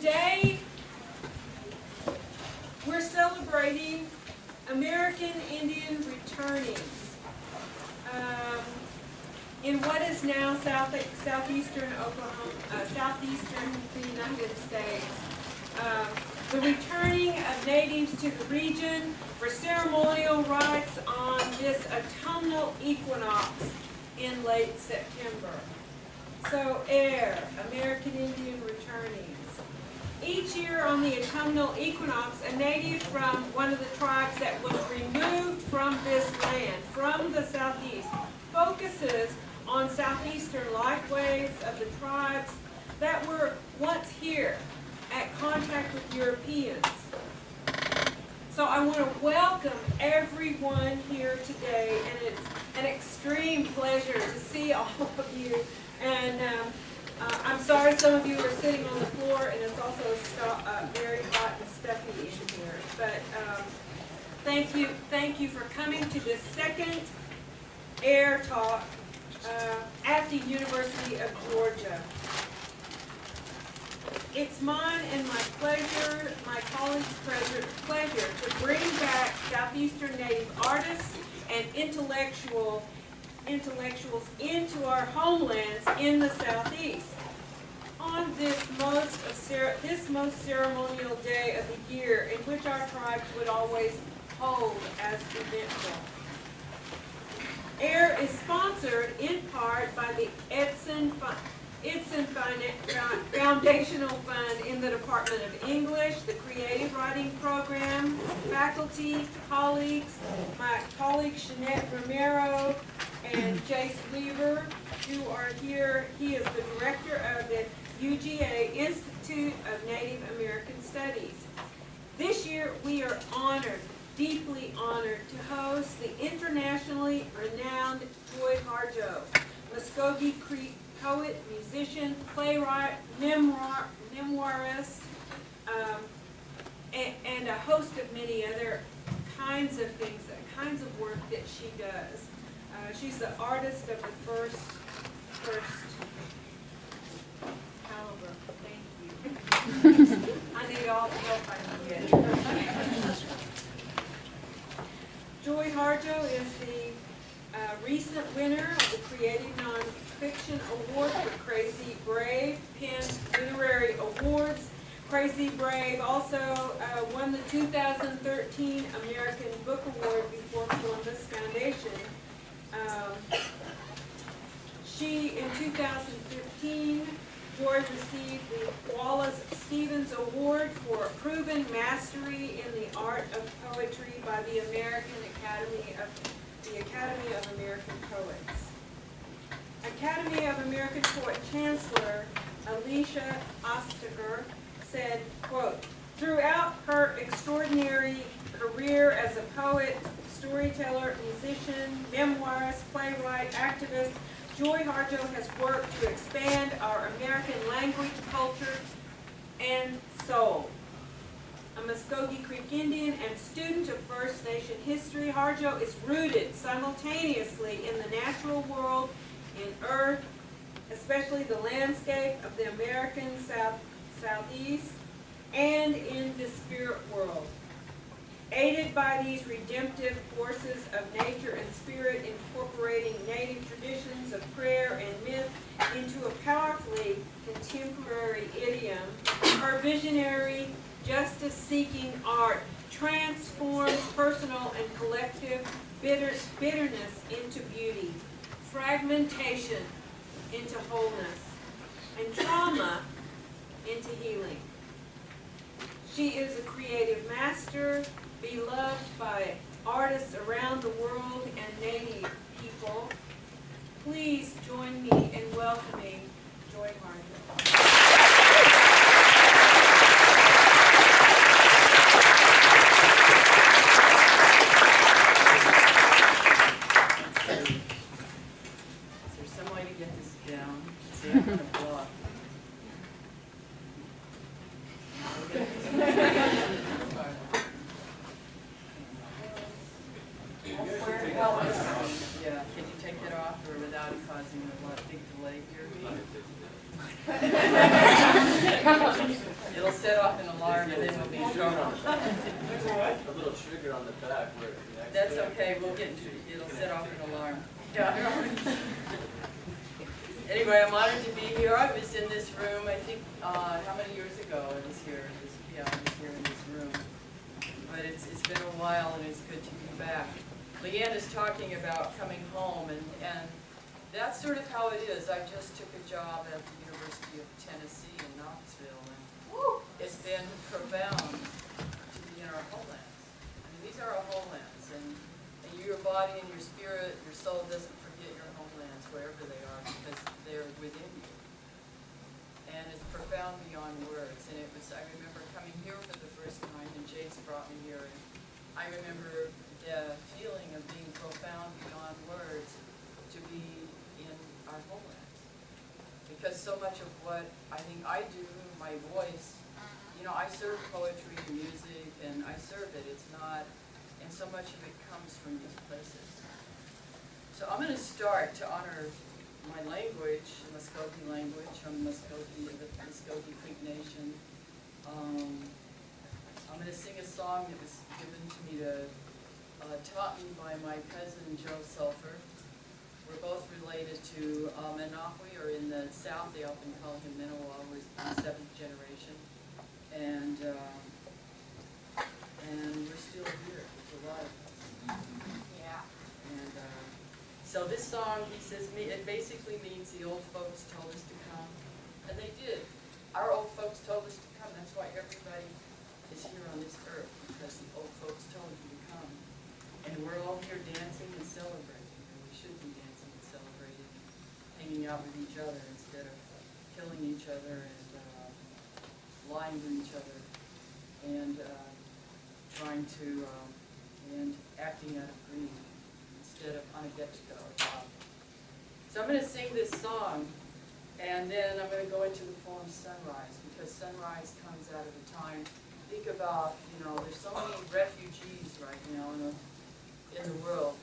Today, we're celebrating American Indian returnings in what is now southeastern Oklahoma, southeastern United States. The returning of natives to the region for ceremonial rites on this autumnal equinox in late September. So, American Indian returnings. Each year on the autumnal equinox, a native from one of the tribes that was removed from this land, from the southeast, focuses on southeastern lifeways of the tribes that were once here at contact with Europeans. So I want to welcome everyone here today, and it's an extreme pleasure to see all of you. And I'm sorry some of you are sitting on the floor, and it's also very hot and stuffy in here. But thank you for coming to this second AIR talk at the University of Georgia. It's mine and my pleasure, my colleagues' pleasure to bring back Southeastern Native artists and intellectuals into our homelands in the Southeast. On this most ceremonial day of the year, in which our tribes would always hold as eventful. AIR is sponsored in part by the Edson Foundational Fund in the Department of English, the Creative Writing Program, faculty, colleagues, my colleague Shanette Romero and Jace Weaver, who are here. He is the director of the UGA Institute of Native American Studies. This year we are honored, deeply honored, to host the internationally renowned Joy Harjo, Muskogee Creek poet, musician, playwright, memoirist, and a host of many other kinds of things, kinds of work that she does. She's the artist of the first caliber. Thank you. I need all the help I can get. Joy Harjo is the recent winner of the Creative Nonfiction Award for Crazy Brave, Penn Literary Awards. Crazy Brave also won the 2013 American Book Award before Columbus Foundation. In 2015, Joy received the Wallace Stevens Award for Proven Mastery in the Art of Poetry by the Academy of American Poets. Academy of American Poet Chancellor Alicia Ostager said, quote, "Throughout her extraordinary career as a poet, storyteller, musician, memoirist, playwright, activist, Joy Harjo has worked to expand our American language, culture, and soul. A Muskogee Creek Indian and student of First Nation history, Harjo is rooted simultaneously in the natural world, in earth, especially the landscape of the American Southeast, and in the spirit world. Aided by these redemptive forces of nature and spirit, incorporating native traditions of prayer and myth into a powerfully contemporary idiom, her visionary, justice-seeking art transforms personal and collective bitterness into beauty, fragmentation into wholeness, and trauma into healing. She is a creative master, beloved by artists around the world and Native people. Please join me in welcoming Joy Harjo. Is there some way to get this down? See, I'm going to block. Yeah, can you take that off or without it causing a big delay here? set off an alarm and then we'll be in trouble. There's a little trigger on the back where it connects. That's there. okay, we'll get into it, it'll set off an alarm. Yeah. Anyway, I'm honored to be here. I was in this room, I think, how many years ago I was here? I was here in this room. But it's been a while and it's good to be back. Leanne is talking about coming home and that's sort of how it is. I just took a job at the University of Tennessee in Knoxville and it's been profound to be in our homelands. I mean, these are our homelands and your body and your spirit, your soul doesn't forget your homelands wherever they are because they're within you. And it's profound beyond words. And I remember coming here for the first time and Jake's brought me here. And I remember the feeling of being profound beyond words to be in our homelands. Because so much of what I think I do, my voice, you know, I serve poetry and music and I serve it. It's not, and so much of it comes from these places. So I'm going to start to honor my language, Muskogee language, from Muskogee, the Muskogee Creek Nation. I'm going to sing a song that was given to me taught me by my cousin Joe Sulphur. We're both related to Menahwe, or in the South they often call him Minowa. We're the 7th generation, and we're still here. There's a lot of us. Yeah. And so this song, he says, it basically means the old folks told us to come, and they did. Our old folks told us to come. That's why everybody is here on this earth, because the old folks told you to come. And we're all here dancing and celebrating, and we should be dancing and celebrating, hanging out with each other instead of killing each other and lying to each other and trying to, and acting out of greed instead of on a get-to-go job. So I'm going to sing this song, and then I'm going to go into the poem Sunrise, because sunrise comes out of a time. Think about, you know, there's so many refugees right now in the world,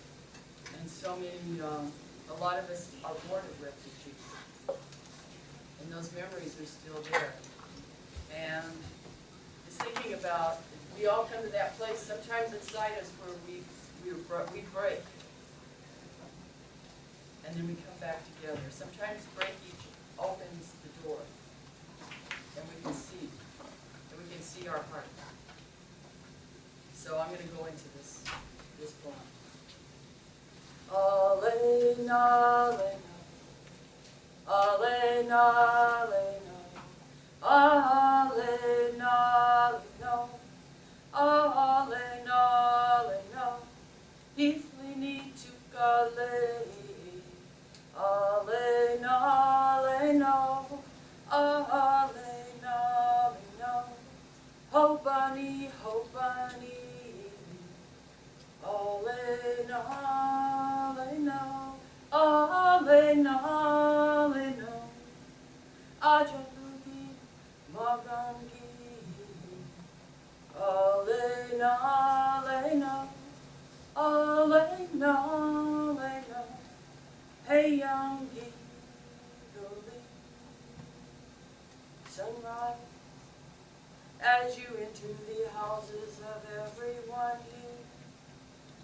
and so many, a lot of us are born of refugees, and those memories are still there. And just thinking about, we all come to that place sometimes inside us where we break, and then we come back together. Sometimes breakage opens the door, and we can see our heart. So I'm going to go into this poem. Alena, Alena, Alena, Alena, Alena, Alena, Alena, Iflini tukale, Alena, Alena, Alena, Alena, Hobani, Hobani, Alena, Alena, Alena, Alena, Ajalugi, Magangi, Alena, Alena, Alena, Alena, Hey Yangi, Goli, sunrise, as you enter the houses of everyone here,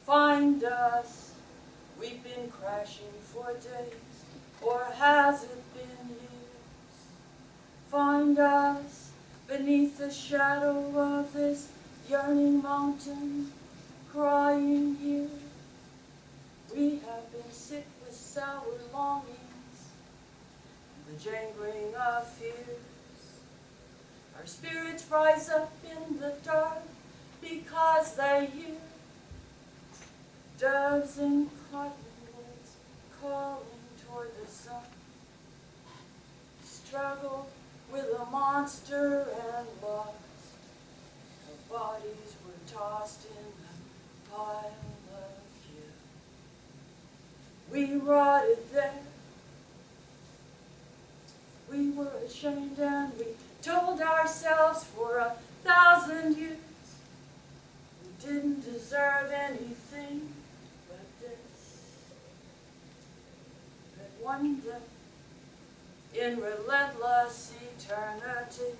find us. We've been crashing for days, or has it been years? Find us beneath the shadow of this yearning mountain, crying here. We have been sick with sour longings, the jangling of fears. Our spirits rise up in the dark because they hear doves in cottonwoods calling toward the sun. Struggle with a monster and lost. Our bodies were tossed in the pile of kill. We rotted there. We were ashamed and we told ourselves for 1,000 years we didn't deserve anything but this. But one day, in relentless eternity,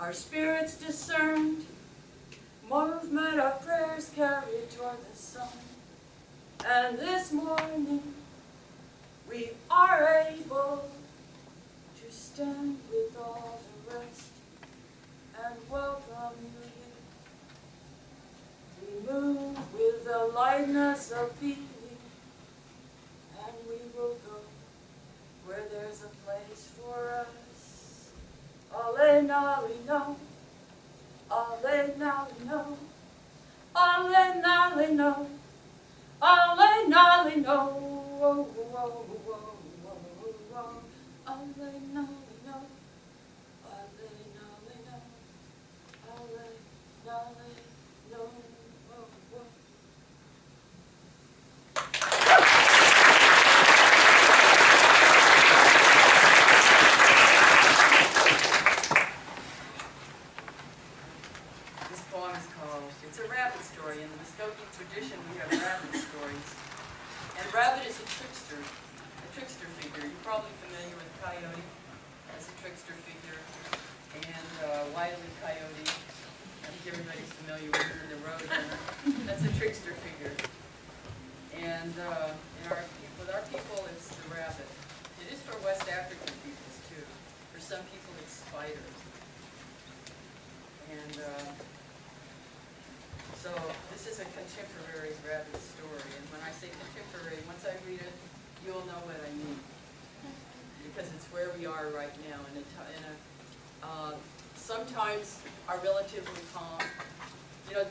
Our spirits discerned movement of prayers carried toward the sun. And this morning we are able to stand with all the rest and welcome you here. We move with the lightness of being, and we will go where there's a place for us. Ole nolly no, ole nolly no, ole nolly no, ole nolly no, oh, oh, oh, oh, oh, oh. Ole nolly no, ole nolly no, ole nolly no, oh, oh. This poem is called, it's a rabbit story. In the Muskogee tradition, we have rabbit stories. And rabbit is a trickster figure. You're probably familiar with Coyote as a trickster figure, and Wile E. Coyote. I think everybody's familiar with her, the roadrunner. That's a trickster figure. And with our people, it's the rabbit. It is for West African peoples too. For some people, it's spiders. And so this is a contemporary rabbit story. And when I say contemporary, once I read it, you'll know what I mean. Because it's where we are right now. Sometimes are relatively calm. You know,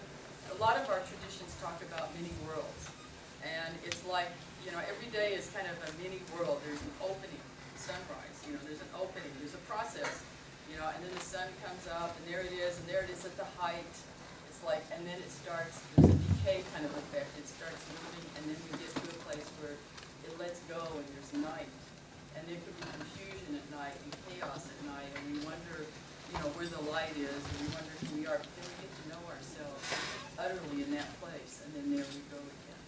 a lot of our traditions talk about many worlds. And it's like, you know, every day is kind of a mini world. There's an opening, sunrise, you know, there's an opening, there's a process, you know, and then the sun comes up, and there it is at the height. It's like, and then it starts, there's a decay kind of effect. It starts moving, and then we get to a place where it lets go, and there's night. And there could be confusion at night and chaos at night, and we wonder, you know, where the light is, and we wonder who we are. But then we get to know ourselves utterly in that place, and then there we go again.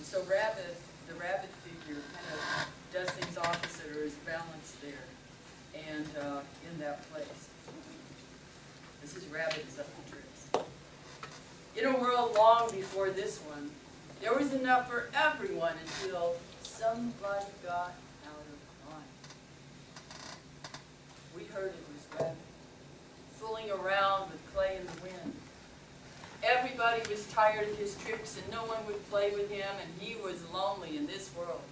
And so the rabbit figure kind of does things opposite, or is balanced there, and in that place. This is Rabbit is up the tricks. In a world long before this one, there was enough for everyone until somebody got out of line. We heard it was Rabbit, fooling around with clay in the wind. Everybody was tired of his tricks, and no one would play with him, and he was lonely in this world.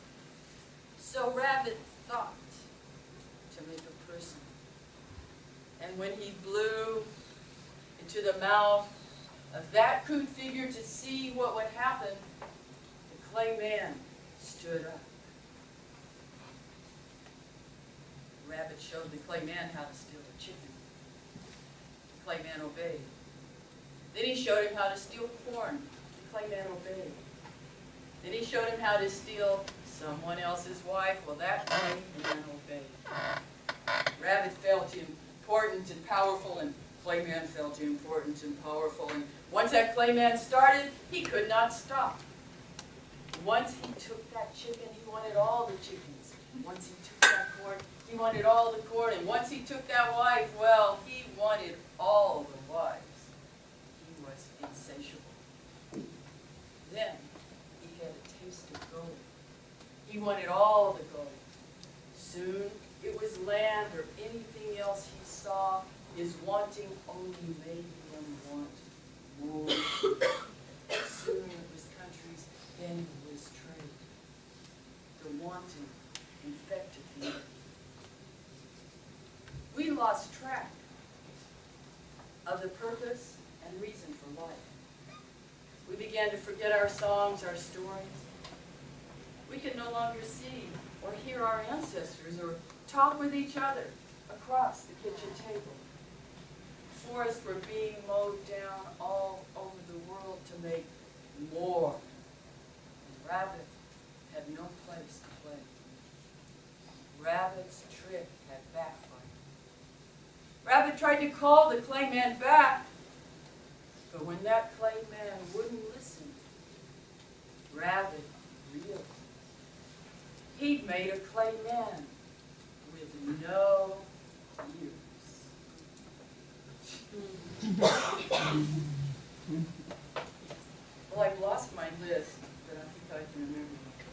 So Rabbit thought to make a person. And when he blew into the mouth of that crude figure to see what would happen, the clay man stood up. Rabbit showed the clay man how to steal a chicken. The clay man obeyed. Then he showed him how to steal corn. The clay man obeyed. Then he showed him how to steal someone else's wife. Well, that clay man obeyed. Rabbit felt important and powerful, and clay man felt important and powerful. And once that clay man started, he could not stop. Once he took that chicken, he wanted all the chickens. Once he took that corn, he wanted all the corn. And once he took that wife, well, he wanted all the wives. He was insatiable. Then he had a taste of gold. He wanted all the gold. Soon it was land or anything else he saw. His wanting only made him want more. Soon it was countries, then it was trade. The wanting infected the earth. We lost track of the purpose and reason for life. We began to forget our songs, our stories. We could no longer see or hear our ancestors or talk with each other across the kitchen table. Forests were being mowed down all over the world to make more. And Rabbit had no place to play. Rabbit's trick had backfired. Rabbit tried to call the clay man back, but when that clay man wouldn't listen, Rabbit realized he'd made a clay man with no ears. Well, I've lost my list, but I think I can remember what it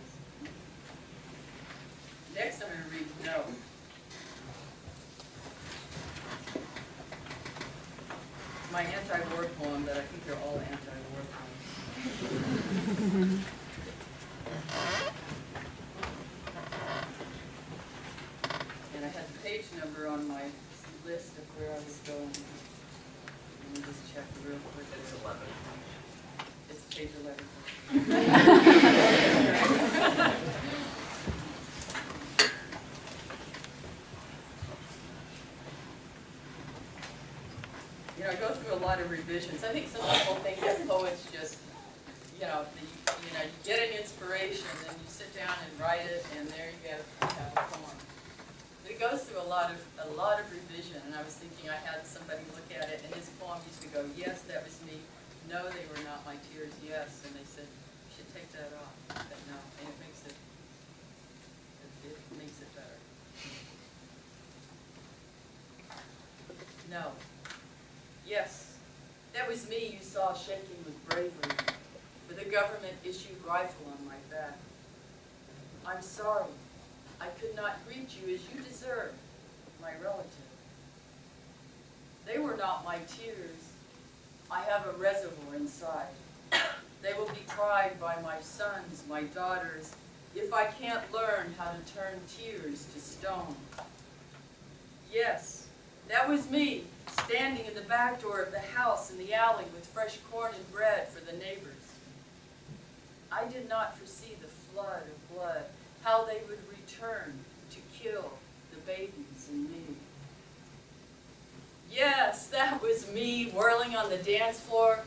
is. Next, I'm going to read No. My anti-war poem, that I think they're all anti-war poems. And I had the page number on my list of where I was going. Let me just check real quick. It's 11. It's page 11. You know, I go through a lot of revisions. I think some people think that poets just, you know, you get an inspiration and you sit down and write it, and there you have a poem. But it goes through a lot of revision, and I was thinking I had somebody look at it, and his poem used to go, yes, that was me. No, they were not my tears, yes. And they said, you should take that off. But no, and it makes it better. No. Yes, that was me you saw shaking with bravery, with a government-issued rifle on my back. I'm sorry. I could not greet you as you deserve, my relative. They were not my tears. I have a reservoir inside. They will be cried by my sons, my daughters, if I can't learn how to turn tears to stone. Yes, that was me, standing in the back door of the house in the alley with fresh corn and bread for the neighbors. I did not foresee the flood of blood, how they would return to kill the babies and me. Yes, that was me whirling on the dance floor.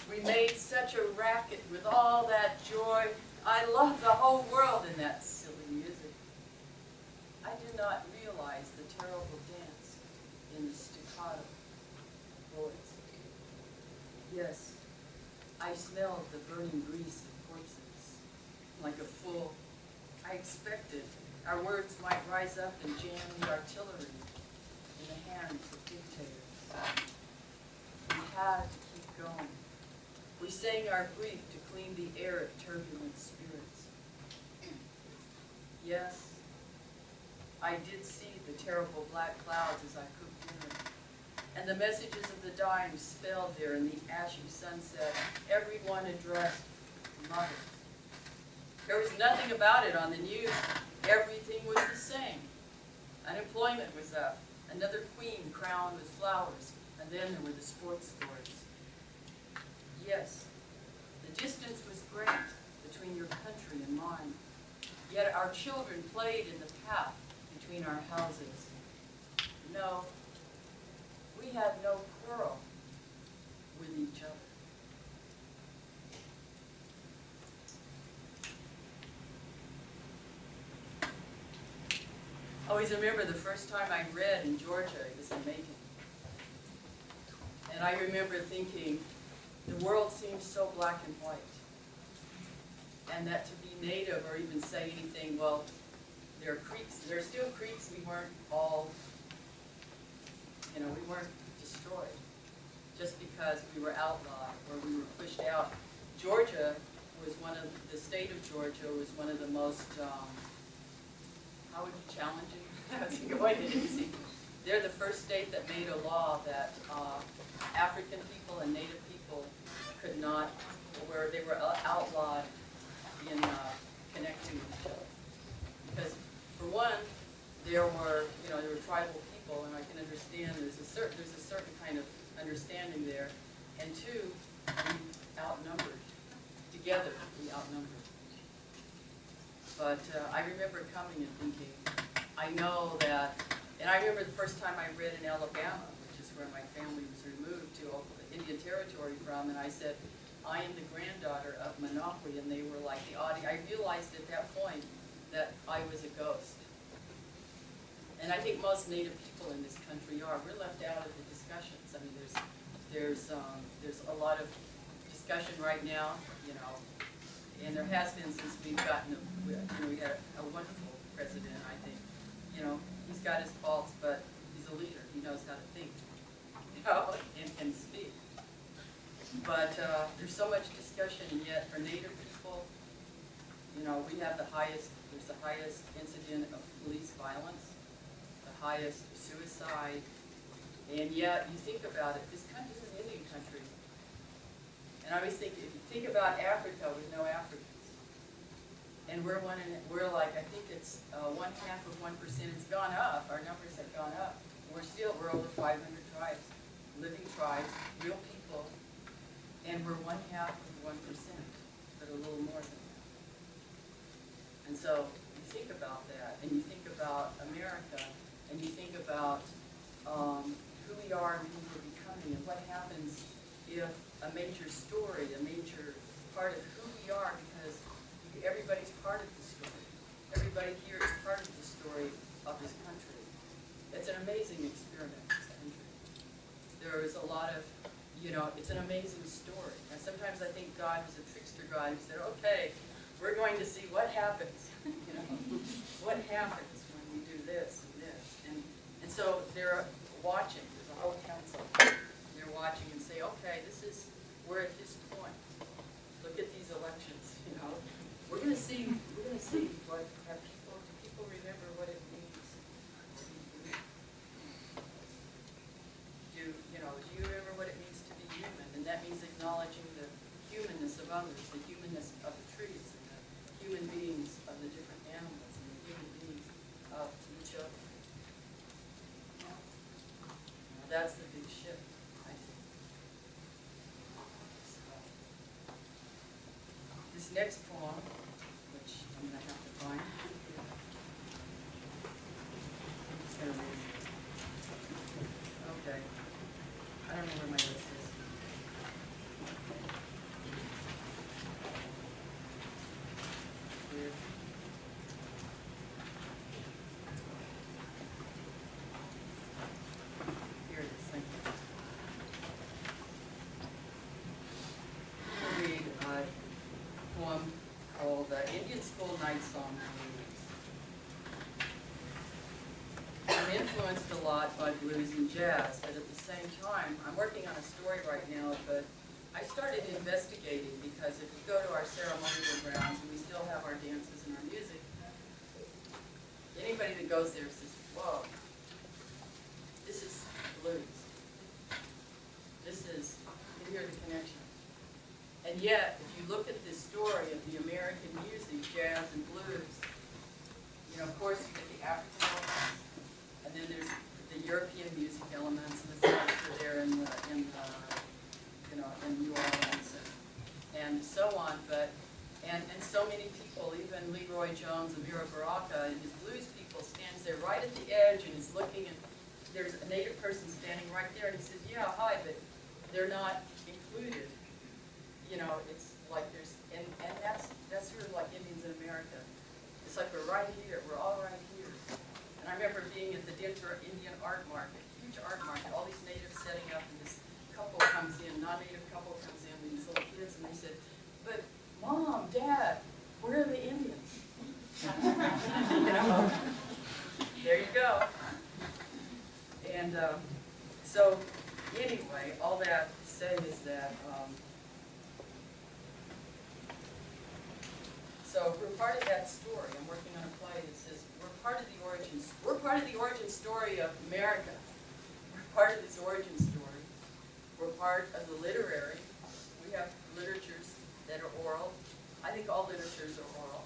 We made such a racket with all that joy. I loved the whole world in that silly music. I did not realize the terrible dance in the staccato voice. Yes, I smelled the burning grease of corpses like a fool. I expected our words might rise up and jam the artillery in the hands of dictators. We had to keep going. We sang our grief to clean the air of turbulent spirits. Yes, I did see the terrible black clouds as I cooked dinner, and the messages of the dying spelled there in the ashy sunset, everyone addressed mother. There was nothing about it on the news. Everything was the same. Unemployment was up, another queen crowned with flowers, and then there were the sports scores. Yes, the distance was great between your country and mine, yet our children played in the path between our houses. No, we had no quarrel with each other. I always remember the first time I read in Georgia, it was in Macon. And I remember thinking, the world seems so black and white. And that to be Native or even say anything, well, there are creeks, there are still creeks, we weren't all, we weren't destroyed just because we were outlawed or we were pushed out. Georgia was the state of Georgia was one of the most, how would you challenge it? That's going to easy. They're the first state that made a law that African people and Native people could not, where they were outlawed in connecting with each other. Because for one, there were tribal people, and I can understand there's a certain kind of understanding there. And two, we outnumbered. Together, we outnumbered. But I remember coming and thinking, I know that, and I remember the first time I read in Alabama, which is where my family was removed to Indian Territory from, and I said, I am the granddaughter of Monopoly, and they were like the audience. I realized at that point that I was a ghost. And I think most Native people in this country are. We're left out of the discussions. I mean, there's a lot of discussion right now, and there has been since we've gotten, we had a wonderful president, I think. He's got his faults, but he's a leader. He knows how to think. know, and speak. But there's so much discussion, and yet for Native people, you know, we have there's the highest incident of police violence, the highest suicide, and yet you think about it, this country is an Indian country. And I always think, if you think about Africa with no Africans, and we're like, I think it's 1/2 of 1%, it's gone up, our numbers have gone up. We're over 500 tribes, living tribes, real people, and we're 1/2 of 1%, but a little more than that. And so you think about that, and you think about America, and you think about who we are and who we're becoming, and what happens if a major story, a major part of who we are, because everybody's part of the story. Everybody here is part of the story of this country. It's an amazing experiment, this country. There is a lot of, you know, it's an amazing story. And sometimes I think God was a trickster God who said, okay, we're going to see what happens, you know, what happens when we do this and this. And so they're watching, there's a whole council. They're watching and say, okay, we're at this point. Look at these elections, you know. We're gonna see what do people remember what it means? Do you remember what it means to be human? And that means acknowledging the humanness of others, the humanness of the trees, and the human beings of the different animals, and the human beings of each other. Now, that's the big shift, I think. So, this next poem, which I'm going to have to find. I'm just going to read it. Okay. I don't know where my list is. Weird. Here it is. Thank you. I'm going to read a poem called Indian School Night Song Blues. I'm influenced a lot by blues and jazz, but at the same time, I'm working on a story right now, but I started investigating because if we go to our ceremonial grounds and we still have our dances and our music, anybody that goes there says, whoa, this is blues. This is, you hear the connection. And yet, if you look at this story of the American music, jazz and blues, you know, of course, you get the African elements, and then there's the European music elements, and the French are there in New Orleans, and so on. But and so many people, even Leroy Jones, Amira Baraka, and his blues people stands there right at the edge and is looking, and there's a native person standing right there, and he says, "Yeah, hi," but they're not included. You know, it's like there's, and that's sort of like Indians in America. It's like we're right here, we're all right here. And I remember being at the Denver Indian Art Market, huge art market, all these natives setting up, and this couple comes in, non-native couple comes in with these little kids, and they said, "But Mom, Dad, where are the Indians?" You know, there you go. And so anyway, all that to say is that, so we're part of that story. I'm working on a play that says we're part of the origin story of America. We're part of this origin story. We're part of the literary. We have literatures that are oral. I think all literatures are oral.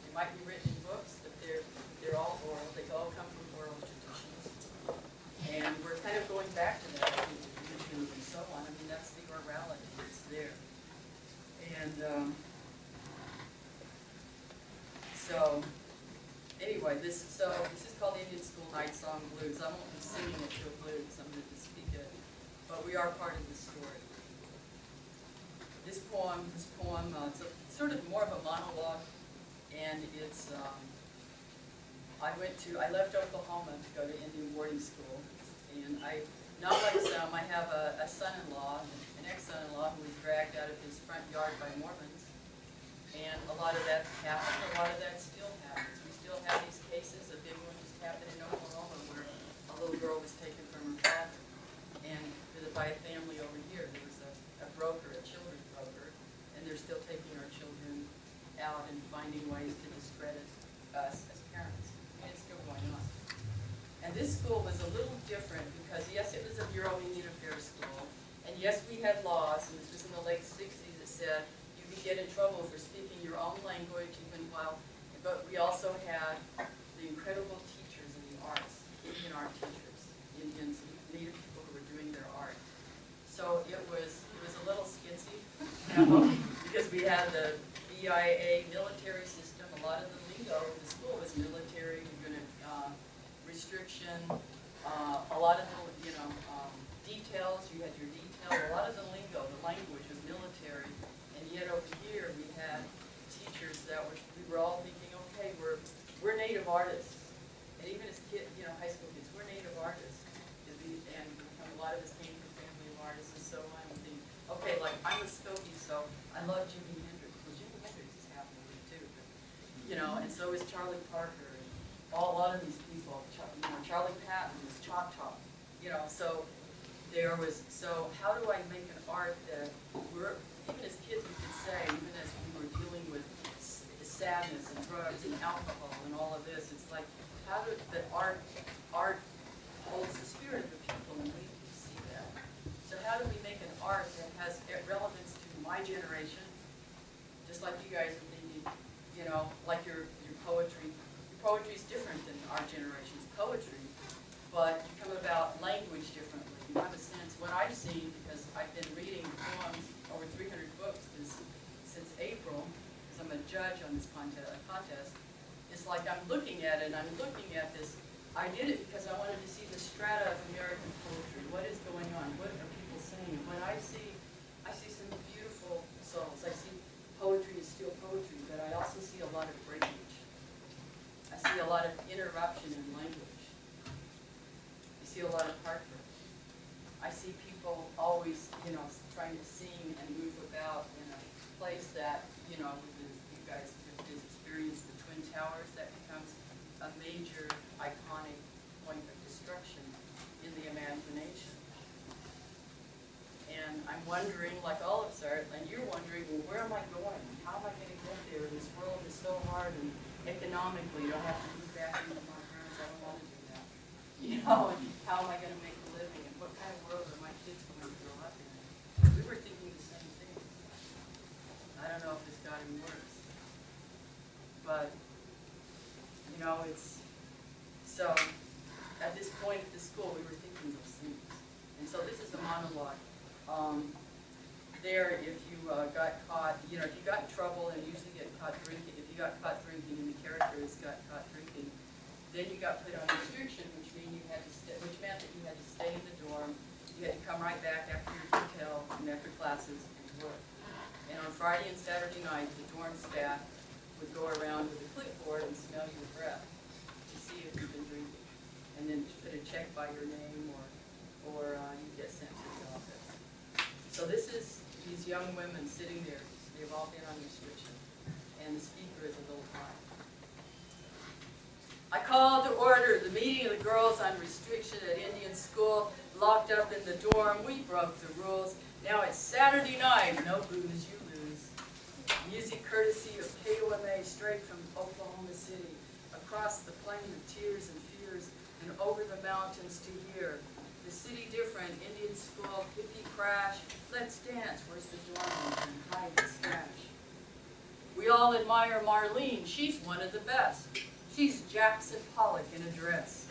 They might be written in books, but they're all oral. They all come from oral traditions. And we're kind of going back to that and so on. I mean, that's the orality. It's there. And so anyway, this is called Indian School Night Song Blues. I won't be singing it to a blues. I'm going to speak it, but we are part of the story. This poem, it's sort of more of a monologue, and it's. I left Oklahoma to go to Indian boarding school, and not like some, I have a son-in-law, an ex-son-in-law who was dragged out of his front yard by Mormons. And a lot of that happened, a lot of that still happens. We still have these cases. A big one just happened in Oklahoma where a little girl was taken from her father. and by a family over here. There was a broker, a children's broker, and they're still taking our children out and finding ways to discredit us as parents. And it's still going on. And this school was a little different because, yes, it was a Bureau of Indian Affairs school, and yes, we had laws, and this was in the late 60s, that said you could get in trouble for speaking your own language, even while, but we also had the incredible teachers in the arts, Indian art teachers, Indians, Native people who were doing their art. So it was a little skitsy, you know, because we had the BIA military system. A lot of the lingo in the school was military, unit restriction, a lot of the, details. You had your detail. A lot of the lingo, the language was military, and yet over here we had teachers that we were all thinking, okay, we're native artists, and even as kids, high school kids, we're native artists, and a lot of us came from family of artists, and so I'm thinking, okay, like I'm a Skokie, so I love Jimi Hendrix. Well, Jimi Hendrix is half of it too, and so is Charlie Parker, and a lot of these people. Charlie Patton was Choctaw, so there was. So how do I make an art that even as kids we could say, even as we were dealing with sadness and drugs and alcohol and all of this, it's like, how did the art holds the spirit of the people, and we see that. So how do we make an art that has relevance to my generation, just like you guys are thinking, like your poetry. Your poetry is different than our generation's poetry, but you come about language differently. You have a sense, what I've seen, because I've been reading poems, over 300 books since April, because I'm a judge on this contest, it's like I'm looking at it, and I'm looking at this. I did it because I wanted to see the strata of American poetry. What is going on? What are people saying? What I see some beautiful souls. I see poetry is still poetry, but I also see a lot of breakage. I see a lot of interruption in language. I see a lot of heartbreak. I see people always, trying to sing and move about in a place that, you guys have experienced the Twin Towers, that becomes a major iconic point of destruction in the imagination. And I'm wondering, like all of us are, and you're wondering, well, where am I going? How am I going to get there? This world is so hard, and economically, I have to move back into my parents. I don't want to do that. And how am I going to make a living? And what kind of world are my kids going to grow up in? We were thinking the same thing. I don't know if it's gotten worse. But, it's, so at this point at the school, we were thinking those things. And so this is a monologue. There, if you got caught, if you got in trouble, and you usually get caught drinking, if you got caught drinking and the characters got caught drinking, then you got put on restriction, which meant that you had to stay in the dorm. You had to come right back after your detail and after classes and work. And on Friday and Saturday night, the dorm staff would go around with a clipboard and smell your breath to see if you've been drinking, and then put a check by your name, or you get sent to the office. So this is these young women sitting there. They've all been on restriction, and the speaker is a little high. I call to order the meeting of the girls on restriction at Indian school, locked up in the dorm. We broke the rules. Now it's Saturday night. No booze, you lose. Music courtesy of KOMA, straight from Oklahoma City, across the plain of tears and fears, and over the mountains to here. The city different, Indian school, hippie crash. Let's dance, where's the dorm and hide the stash. We all admire Marlene, she's one of the best. She's Jackson Pollock in a dress.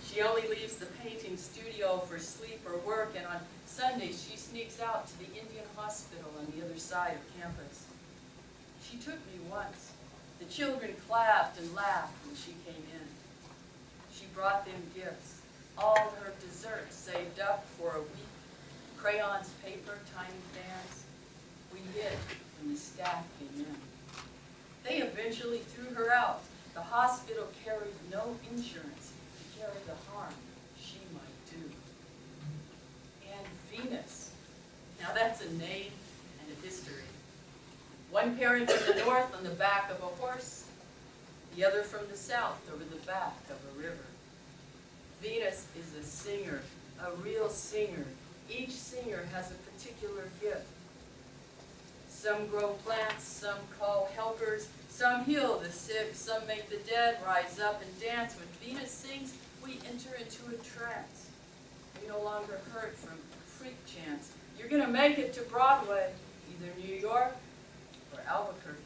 She only leaves the painting studio for sleep or work, and on Sundays she sneaks out to the Indian hospital on the other side of campus. She took me once. The children clapped and laughed when she came in. She brought them gifts, all her desserts saved up for a week, crayons, paper, tiny fans. We hid when the staff came in. They eventually threw her out. The hospital carried no insurance to carry the harm she might do. And Venus. Now that's a name and a history. One parent from the north on the back of a horse, the other from the south over the back of a river. Venus is a singer, a a real singer. Each singer has a particular gift. Some grow plants, some call helpers, some heal the sick, some make the dead rise up and dance. When Venus sings, we enter into a trance. We no longer hurt from freak chants. You're going to make it to Broadway, either New York or Albuquerque.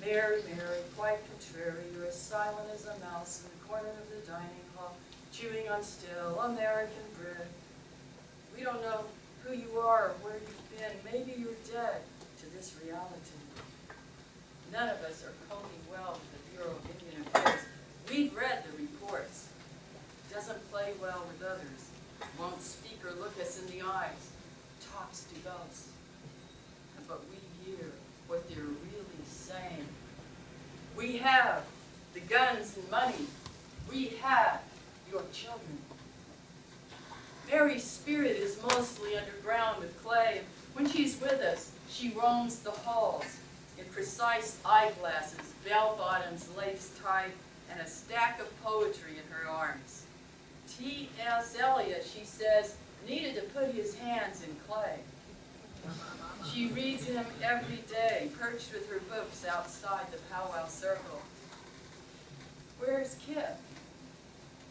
Mary, Mary, quite contrary, you're as silent as a mouse in the corner of the dining hall, chewing on stale American bread. We don't know who you are or where you've been. Maybe you're dead to this reality. None of us are coping well with the Bureau of Indian Affairs. We've read the reports. Doesn't play well with others. Won't speak or look us in the eyes. Talks to ghosts. But we hear what they're really saying. We have the guns and money. We have your children. Mary's spirit is mostly underground with clay. When she's with us, she roams the halls in precise eyeglasses, bell-bottoms, lace tied, and a stack of poetry in her arms. T.S. Eliot, she says, needed to put his hands in clay. She reads him every day, perched with her books outside the powwow circle. Where's Kip?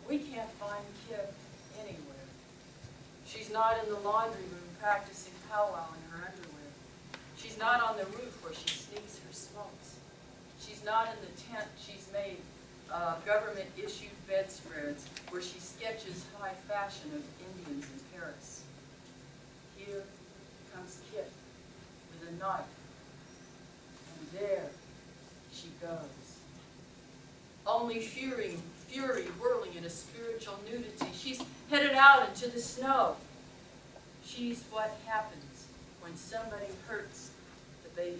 We can't find Kip anywhere. She's not in the laundry room practicing powwow in her underwear. She's not on the roof where she sneaks her smokes. She's not in the tent she's made government-issued bedspreads where she sketches high fashion of Indians in Paris. Here comes Kip with a knife, and there she goes. Only fury whirling in a spiritual nudity. She's headed out into the snow. She's what happens when somebody hurts the baby.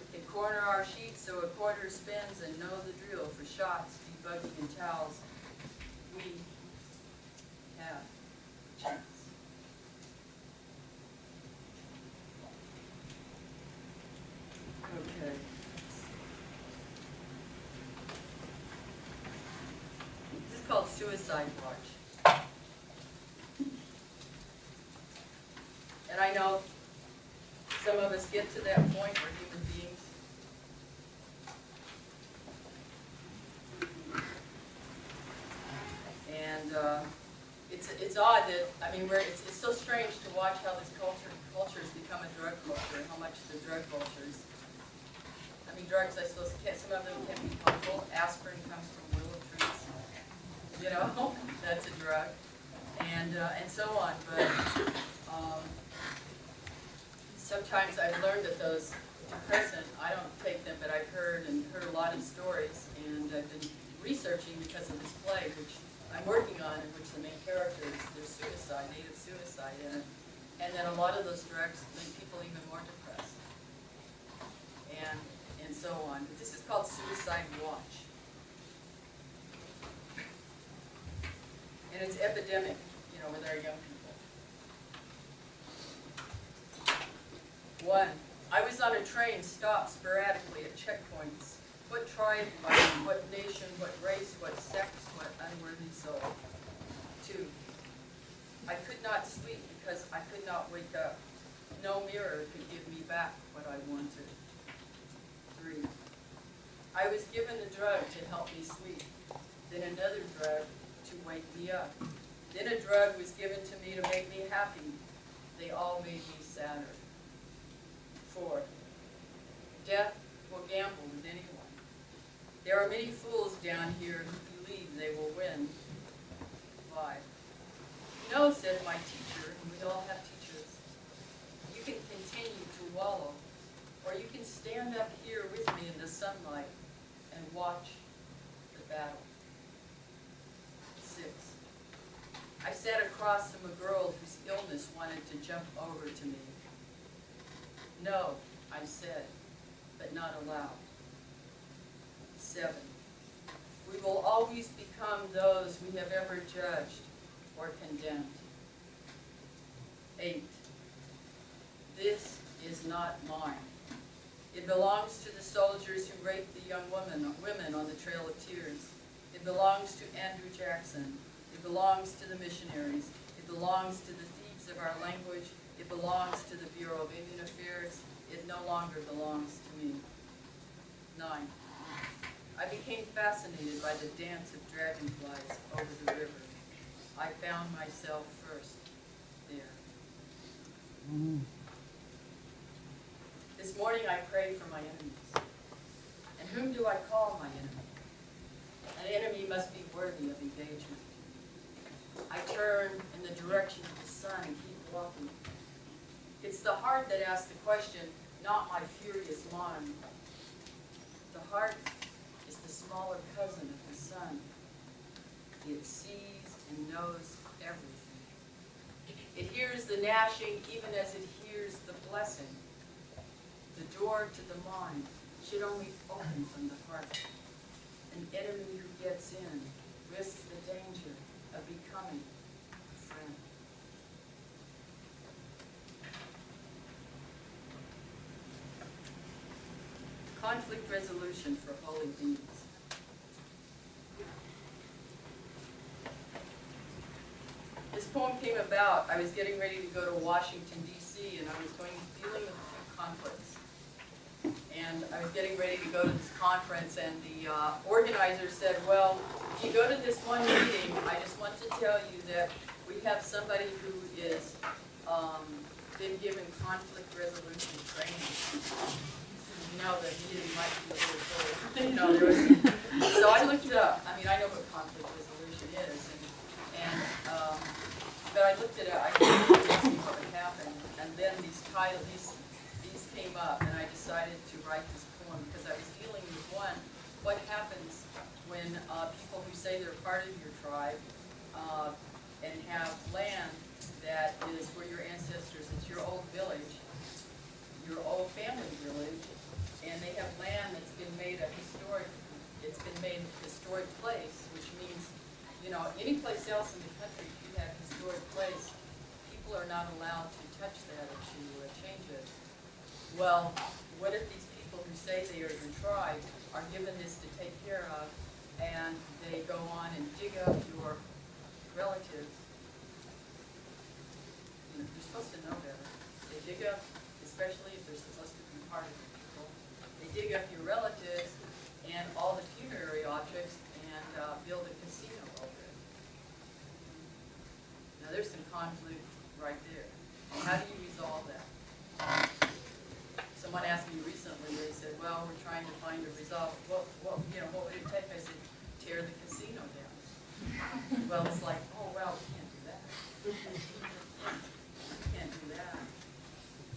We can corner our sheets so a quarter spins and know the drill for shots, debugging, and towels. We have a chance. Okay. This is called Suicide Watch. And I know some of us get to that point where human beings and it's odd that, I mean, it's so strange to watch how this culture has become a drug culture, and how much the drug cultures, I mean, drugs, I suppose, some of them can be harmful. Aspirin comes from willow trees, you know, that's a drug, and so on. But sometimes I've learned that those depressant, I don't take them, but I've heard a lot of stories, and I've been researching because of this play, which I'm working on, in which the main character is their suicide, native suicide in it, and then a lot of those drugs make people even more depressed, and so on. But this is called Suicide Watch, and it's epidemic, you know, with our young people. 1, I was on a train stopped sporadically at checkpoints. What tribe, what nation, what race, what sex, what unworthy soul. 2, I could not sleep because I could not wake up. No mirror could give me back what I wanted. 3, I was given a drug to help me sleep, then another drug to wake me up. Then a drug was given to me to make me happy. They all made me sadder. 4, death will gamble with anyone. There are many fools down here who believe they will win. 5, no, said my teacher, and we all have teachers. You can continue to wallow, or you can stand up here with me in the sunlight and watch the battle. 6, I sat across from a girl whose illness wanted to jump over to me. No, I said, but not aloud. 7, we will always become those we have ever judged or condemned. 8, this is not mine. It belongs to the soldiers who raped the young women on the Trail of Tears. It belongs to Andrew Jackson. It belongs to the missionaries. It belongs to the thieves of our language. It belongs to the Bureau of Indian Affairs. It no longer belongs to me. 9. I became fascinated by the dance of dragonflies over the river. I found myself first there. This morning I pray for my enemies. And whom do I call my enemy? An enemy must be worthy of engagement. I turn in the direction of the sun and keep walking. It's the heart that asks the question, not my furious mind. The heart is the smaller cousin of the sun. It sees and knows everything. It hears the gnashing even as it hears the blessing. The door to the mind should only open from the heart. An enemy who gets in risks the danger of becoming a friend. Conflict resolution for holy deeds. This poem came about, I was getting ready to go to Washington, D.C., and I was dealing with a few conflicts. And I was getting ready to go to this conference, and the organizer said, well, if you go to this one meeting, I just want to tell you that we have somebody who is been given conflict resolution training. You know that he might be a little full. So I looked it up. I mean, I know what conflict resolution is, but I looked it up. I couldn't see what would happen, and then these came up, and I decided to write this poem because I was dealing with one. What happens when people who say they're part of your tribe and have land that is where your ancestors, it's your old village, your old family village, and they have land that's been made a historic place, which means, you know, any place else in the country, if you have historic place, people are not allowed to touch that or to change it. Well, what if these people who say they are the tribe are given this to take care of, and they go on and dig up your relatives? You know, you're supposed to know better. They dig up, especially if they're supposed to be part of the people, they dig up your relatives and all the funerary objects and build a casino over it. Now there's some conflict right there. And how do you resolve that? Someone asked me recently, they said, well, we're trying to find a resolve. What would it take? I said, tear the casino down. Well, it's like, oh, well, we can't do that. We can't do that.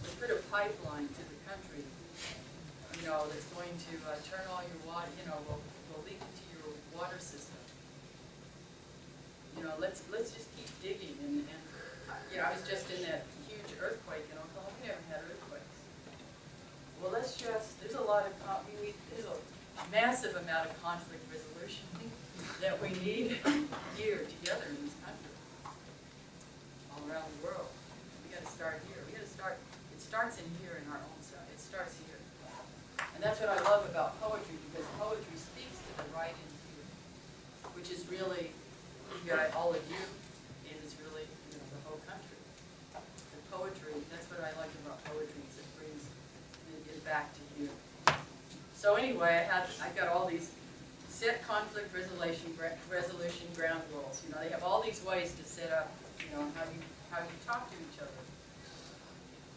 Let's put a pipeline to the country, you know, that's going to turn all your water, you know, will leak into your water system. You know, let's just keep digging. And you know, I was just in that huge earthquake in Oklahoma. We never had earthquakes. Well, there's a massive amount of conflict resolution that we need here together in this country, all around the world. We got to start here. It starts in here in our own side. It starts here. And that's what I love about poetry, because poetry speaks to the right in here, which is really, all of you, and it's really, you know, the whole country. The poetry, that's what I like about poetry, is it brings it back to here. So anyway, I got all these set conflict resolution ground rules. You know, they have all these ways to set up, you know, how you talk to each other.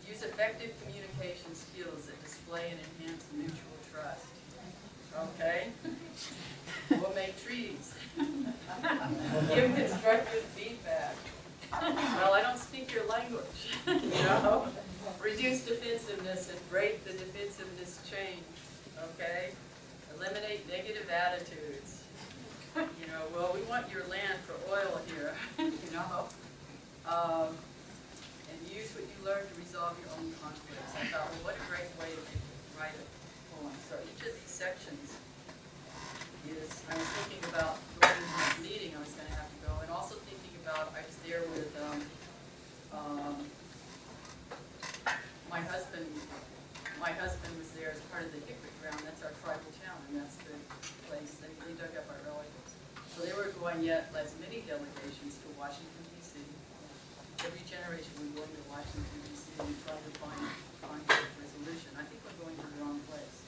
Use effective communication skills that display and enhance mutual trust. Okay? We'll make treaties. Give constructive feedback. Well, I don't speak your language. You know? Reduce defensiveness and break the defensiveness chain. Okay? Eliminate negative attitudes. You know, well, we want your land for oil here. You know? And use what you learned to resolve your own conflicts. I thought, well, what a great way to write a poem. So each of these sections is, I was thinking about going to this meeting I was going to have to go, and also thinking about, I was there with my husband was there as part of the Hickory Ground. That's our tribal town, and that's the place they dug up our relatives. So they were going yet less many delegations to Washington DC. Every generation we're going to Washington DC and we try to find conflict resolution. I think we're going to the wrong place.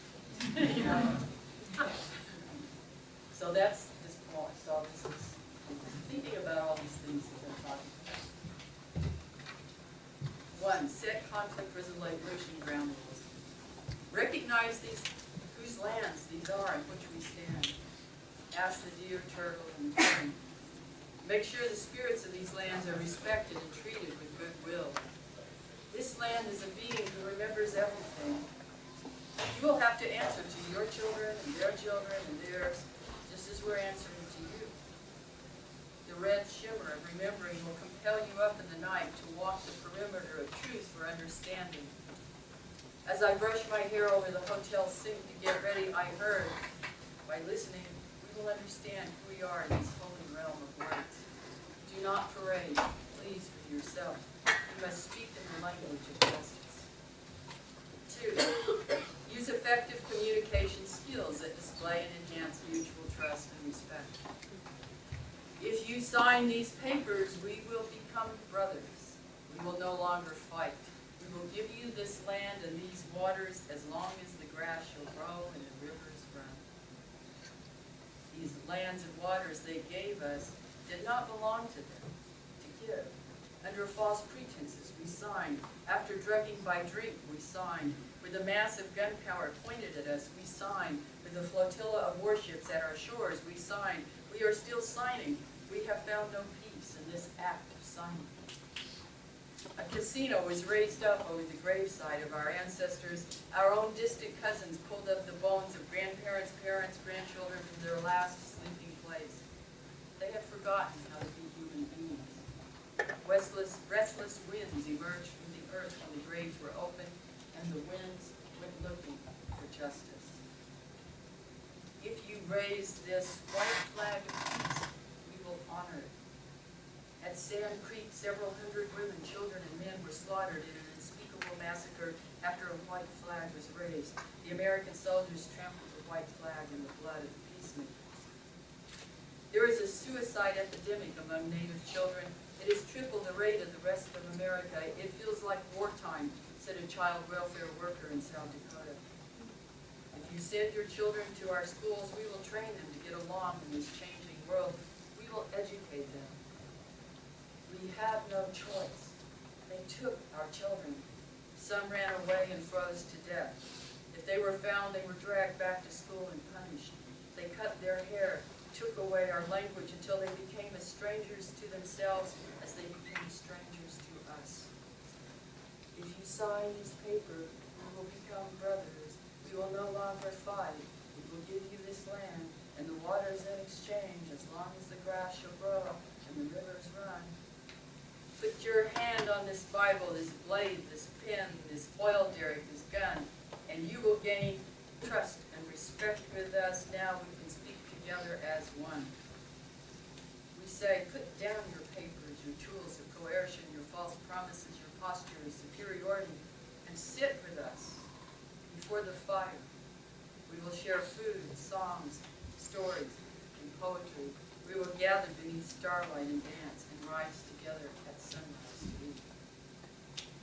You know? So that's this point. So this is thinking about all these things that I'm talking about. 1, set conflict resolution ground rules. Recognize whose lands these are in which we stand. Ask the deer, turtle, and the kitten. Make sure the spirits of these lands are respected and treated with goodwill. This land is a being who remembers everything. You will have to answer to your children and theirs, just as we're answering to you. The red shimmer of remembering will compel you up in the night to walk the perimeter of truth for understanding. As I brushed my hair over the hotel sink to get ready, I heard, by listening, we will understand who we are in this holy realm of words. Do not parade, please, with yourself. You must speak in the language of justice. 2, use effective communication skills that display and enhance mutual trust and respect. If you sign these papers, we will become brothers. We will no longer fight. We will give you this land and these waters as long as the grass shall grow and the rivers run. These lands and waters they gave us did not belong to them, to give. Under false pretenses we signed. After drugging by drink we signed. With a mass of gunpowder pointed at us we signed. With a flotilla of warships at our shores we signed. We are still signing. We have found no peace in this act of signing. A casino was raised up over the gravesite of our ancestors. Our own distant cousins pulled up the bones of grandparents, parents, grandchildren from their last sleeping place. They had forgotten how to be human beings. Restless winds emerged from the earth when the graves were opened, and the winds went looking for justice. If you raise this white flag of peace, we will honor it. At Sand Creek, several hundred women, children, and men were slaughtered in an unspeakable massacre after a white flag was raised. The American soldiers trampled the white flag in the blood of the peacemakers. There is a suicide epidemic among Native children. It has tripled the rate of the rest of America. It feels like wartime, said a child welfare worker in South Dakota. If you send your children to our schools, we will train them to get along in this changing world. We will educate them. We have no choice. They took our children. Some ran away and froze to death. If they were found, they were dragged back to school and punished. They cut their hair, took away our language until they became as strangers to themselves as they became strangers to us. If you sign this paper, we will become brothers. We will no longer fight. We will give you this land and the waters in exchange as long as the grass shall grow and the rivers run. Put your hand on this Bible, this blade, this pen, this oil derrick, this gun, and you will gain trust and respect with us. Now we can speak together as one. We say, put down your papers, your tools of coercion, your false promises, your posture of superiority, and sit with us before the fire. We will share food, songs, stories, and poetry. We will gather beneath starlight and dance and rise together at sunrise to eat.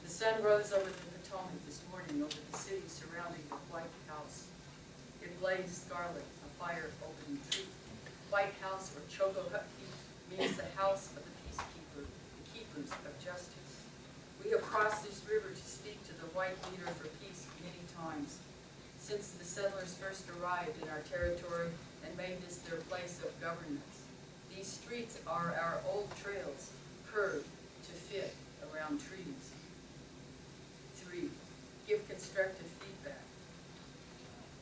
The sun rose over the Potomac this morning over the city surrounding the White House. It blazed scarlet, a fire opening truth. White House, or Chogohutki, means the house of the peacekeeper, the keepers of justice. We have crossed this river to speak to the white leader for peace many times. Since the settlers first arrived in our territory and made this their place of governance. These streets are our old trails, curved to fit around trees. 3, give constructive feedback.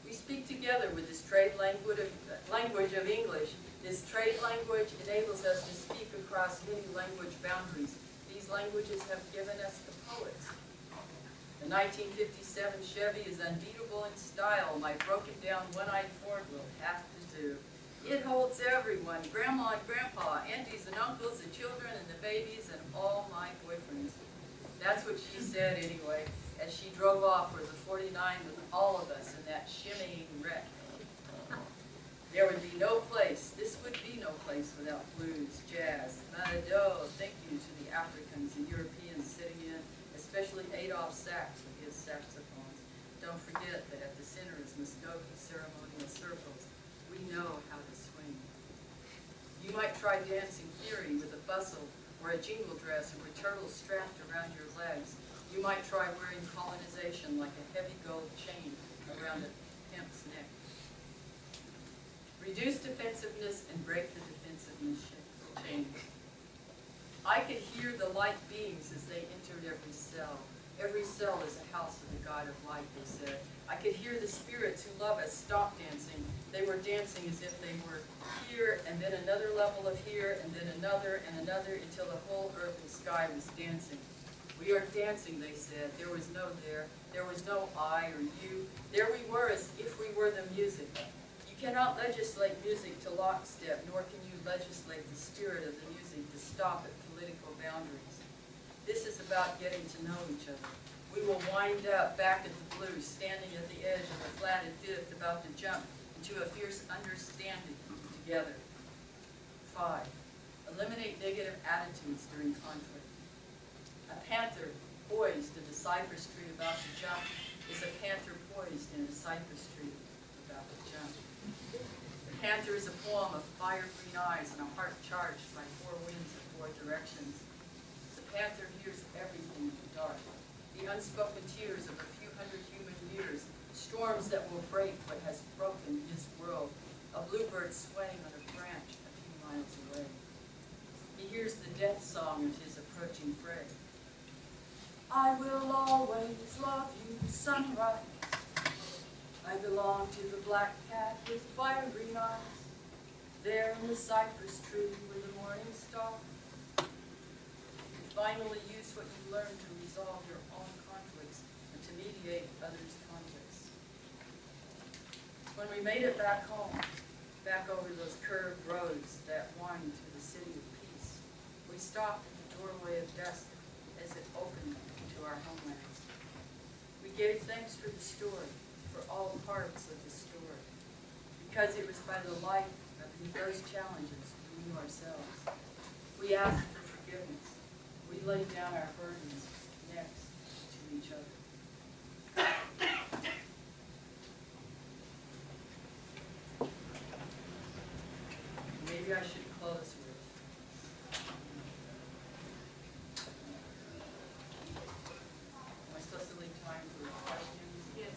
We speak together with this trade language of English. This trade language enables us to speak across many language boundaries. These languages have given us the poets. The 1957 Chevy is unbeatable in style. My broken down one-eyed Ford will have to do. It holds everyone, grandma and grandpa, aunties and uncles, the children and the babies, and all my boyfriends. That's what she said anyway, as she drove off for the 49 with all of us in that shimmying wreck. There would be no place, this would be no place without blues, jazz, Manado. Thank you to the Africans and Europeans sitting in, especially Adolphe Sax with his saxophones. Don't forget that at the center is Muskoka ceremonial circles. We know how to swing. You might try dancing theory with a bustle or a jingle dress or a turtle strapped around your legs. You might try wearing colonization like a heavy gold chain around a pimp's neck. Reduce defensiveness and break the defensiveness chain. I could hear the light beams as they entered every cell. Every cell is a house of the God of light, they said. I could hear the spirits who love us stop dancing. They were dancing as if they were here, and then another level of here, and then another and another, until the whole earth and sky was dancing. We are dancing, they said. There was no there. There was no I or you. There we were as if we were the music. You cannot legislate music to lockstep, nor can you legislate the spirit of the music to stop at political boundaries. This is about getting to know each other. We will wind up back at the blues, standing at the edge of a flatted fifth, about to jump into a fierce understanding together. 5, eliminate negative attitudes during conflict. A panther poised in a cypress tree about to jump is a panther poised in a cypress tree about to jump. The panther is a poem of fire green eyes and a heart charged by 4 winds of 4 directions. The panther hears everything in the dark, the unspoken tears of a few hundred human years, storms that will break what has broken his world, a bluebird swaying on a branch a few miles away. He hears the death song of his approaching prey. I will always love you, sunrise. I belong to the black cat with fire green eyes, there in the cypress tree where the morning star. You finally use what you learned to resolve your own conflicts and to mediate others' conflicts. When we made it back home, back over those curved roads that wind to the city of peace, we stopped at the doorway of dusk as it opened into our homelands. We gave thanks for the story, for all parts of the story, because it was by the light of those challenges we knew ourselves. We asked for forgiveness. We laid down our burdens next to each other. Maybe I should close with, am I supposed to leave time for questions? Yes.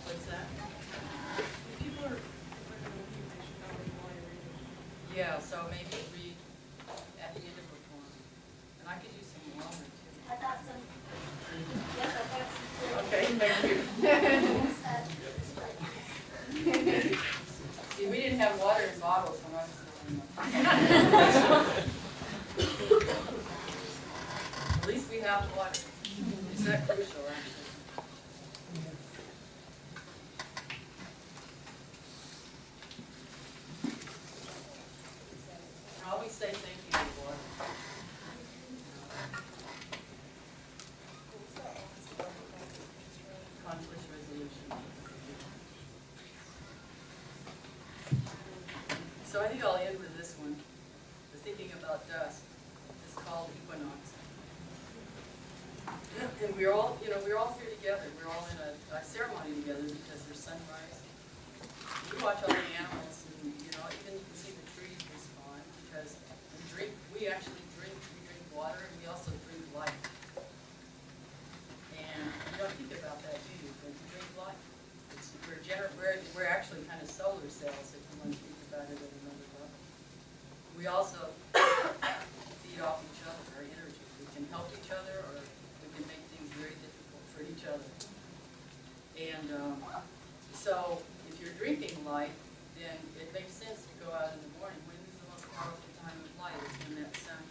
What's that? People are, they should know why you're reading. Yeah, so maybe read at the end of the poem. And I could use some longer too. I got some. Yes, I got some. Okay, thank you. See, we didn't have water in bottles when I was growing up. At least we have water. Is that crucial, actually? I always say thank you for water. Conflict resolution. So I think I'll end with this one. The thinking about dust is called equinox. And we're all here together. We're all in a ceremony together because there's sunrise. We watch all the animals, and even you can see the trees respond because we actually drink water, and we also drink light. And you don't think about that, do you? But you drink light. We're actually kind of solar cells, if you want to think about it at another level. We also feed off each other, our energy. We can help each other, or we can make things very difficult for each other. And so if you're drinking light, then it makes sense to go out in the morning. When is the most powerful time of light? Is when that sun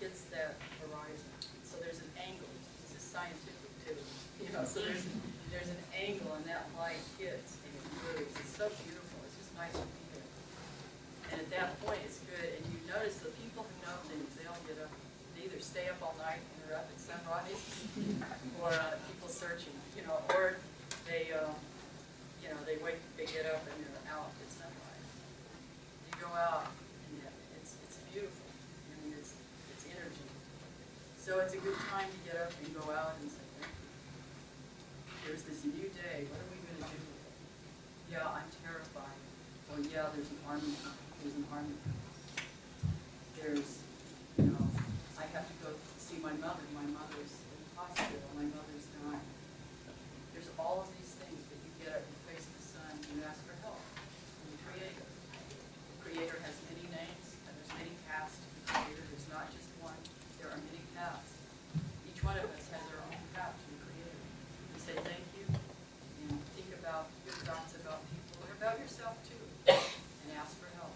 hits that horizon. So there's an angle. This is scientific too. So there's an angle, and that light hits and it moves. It's so beautiful. It's just nice to be there. And at that point, it's good. And you notice the people who know things, they all get up. They either stay up all night and they're up at sunrise, they get up and they're out at sunrise. You go out and it's beautiful. I mean, it's energy. So it's a good time to get up and go out and say, thank you. There's this new day. What are we going to do with it? Yeah, I'm terrified. Oh yeah, there's an army coming. There's an army coming. There's, I have to go see my mother. My mother's in the hospital. My mother's dying. There's all of these things, but you get up, you face the sun, you ask for help from the Creator. The Creator has many names, and there's many paths to the Creator. There's not just one. There are many paths. Each one of us has our own path to the Creator. You say thank you, and think about good thoughts about people, or about yourself too, and ask for help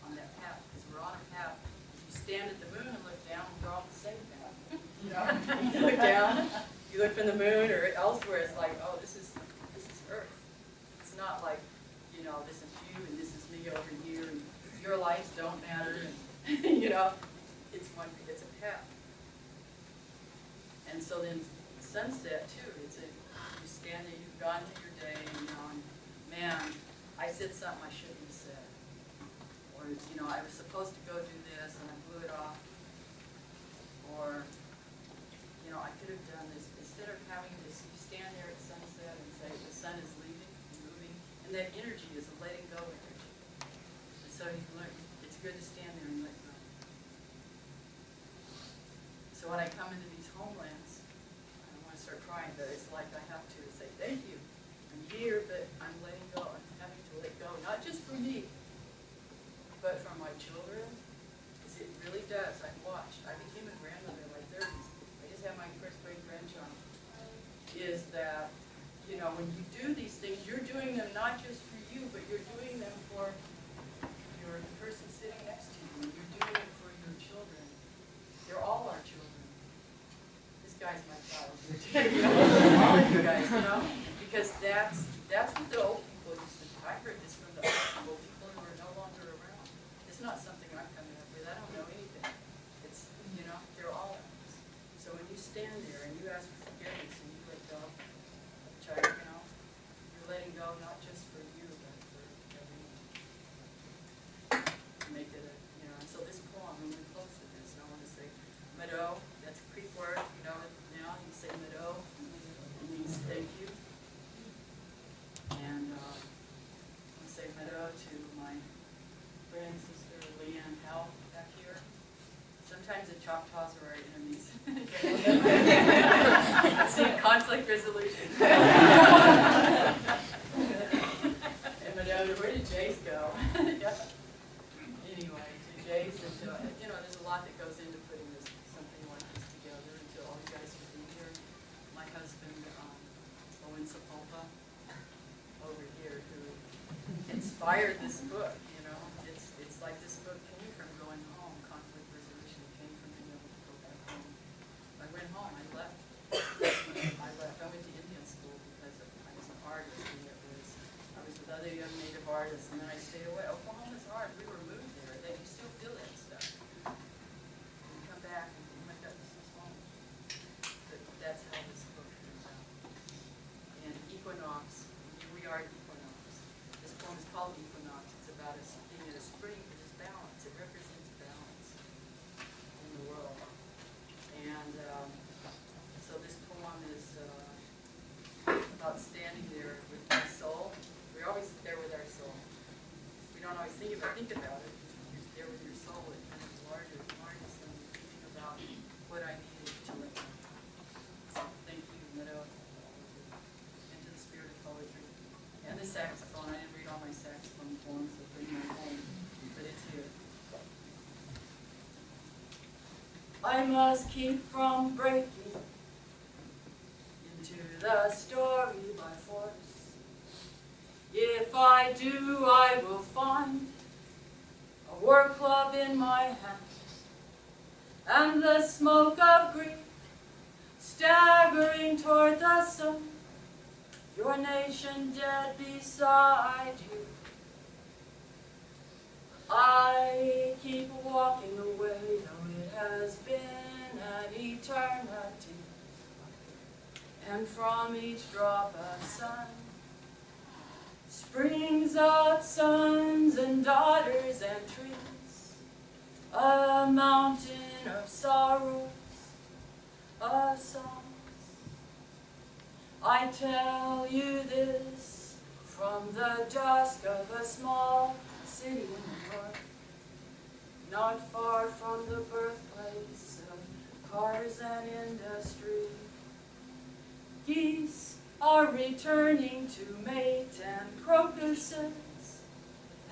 on that path, because we're on a path. If you stand at the moon and look down, we're all the same path. You look down, you look from the moon or elsewhere, it's like, oh, this is Earth. It's not like, this is you and this is me over here, and your lives don't matter, and, it's a path. And so then sunset too, you stand there, you've gone through your day, and man, I said something I shouldn't have said. Or, I was supposed to go do this and I blew it off. Or, I could have done this. Instead of having this, you stand there at sunset and say, the sun is leaving and moving. And that energy is a letting go energy. And so you learn, it's good to stand there and let go. So when I come into these homelands, I don't want to start crying, but it's like I have to say, thank you. I'm here, but I'm letting go. I'm having to let go, not just for me, but for my children. Because it really does. I've watched. I became a grandmother in my 30s. I just had my first great grandchild. Is that, when you do these things, you're doing them not just for you, but you're doing them for the person sitting next to you. You're doing it for your children. They're all our children. This guy's my child. All of you guys, because that's what the old people used to do. I heard this from the old people who are no longer around. It's not something I'm coming up with. I don't know anything. It's, they're all of us. So when you stand there and you ask for forgiveness and you let go, you're letting go not just for you, but for everyone. Make it and so this poem, when we close with this, I want to say, Mado, that's a Creek word, now you say Mado, it means thank you. And I want to say Mado to my friend, sister, Leanne Howell back here. Sometimes the Choctaws are our enemies. See, conflict resolution. And Mado, where did Jace go? Anyway, to Jace, and there's a lot that goes into putting something like this together, and to all you guys who be here. My husband, Owen Sepulpa, over here, who inspired this book. It's like this book came from going home. Conflict resolution came from being able to go back home. I went home. I left. I went to Indian school because I was an artist, and I was with other young Native artists, and then I stayed away. Oklahoma's hard. We were moved there. You still feel that stuff. You come back and oh my God, this is home. But that's how this book comes out. And equinox, we are equinox. This poem is called Equinox. It's about us being at a spring that is balance. It represents balance in the world. And so this poem is about standing there with my soul. We're always there with our soul. We don't always think about it. You're there with your soul. It kind of larger than thinking about what I needed to let go. So thank you, Meadow, and to the spirit of poetry. And the saxophone. I didn't read all my saxophone poems, so bring my home, but it's here. I must keep from breaking into the story by force. If I do, I will find a work club in my hand, and the smoke of grief staggering toward the sun, your nation dead beside you. I keep walking away, though it has been an eternity, and from each drop of sun brings out sons and daughters and trees, a mountain of sorrows, of songs. I tell you this from the dusk of a small city in the north, not far from the birthplace of cars and industry. Geese are returning to mate, and crocuses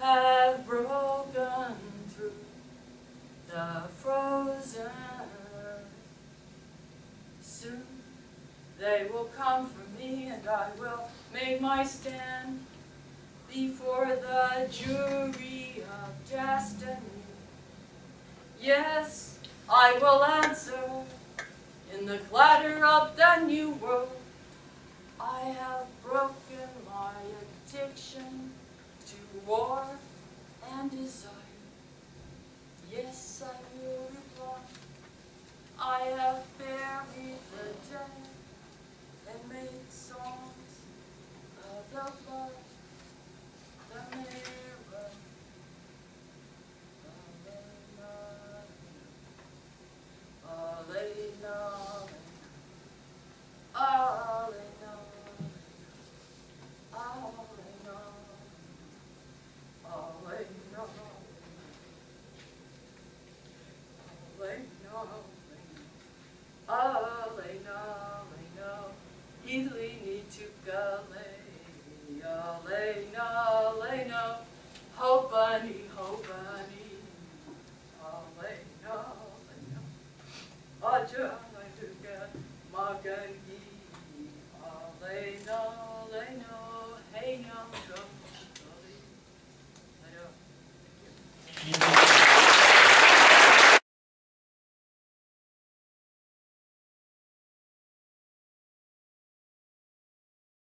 have broken through the frozen earth. Soon they will come for me, and I will make my stand before the jury of destiny. Yes, I will answer in the clatter of the new world. I have broken my addiction to war and desire. Yes, I will reply. I have buried the dead and made songs of the blood, the mirror, Elena, Idli Elena, ho bunny, Elena, Aja, Magangi, Elena, hey now, go, I know.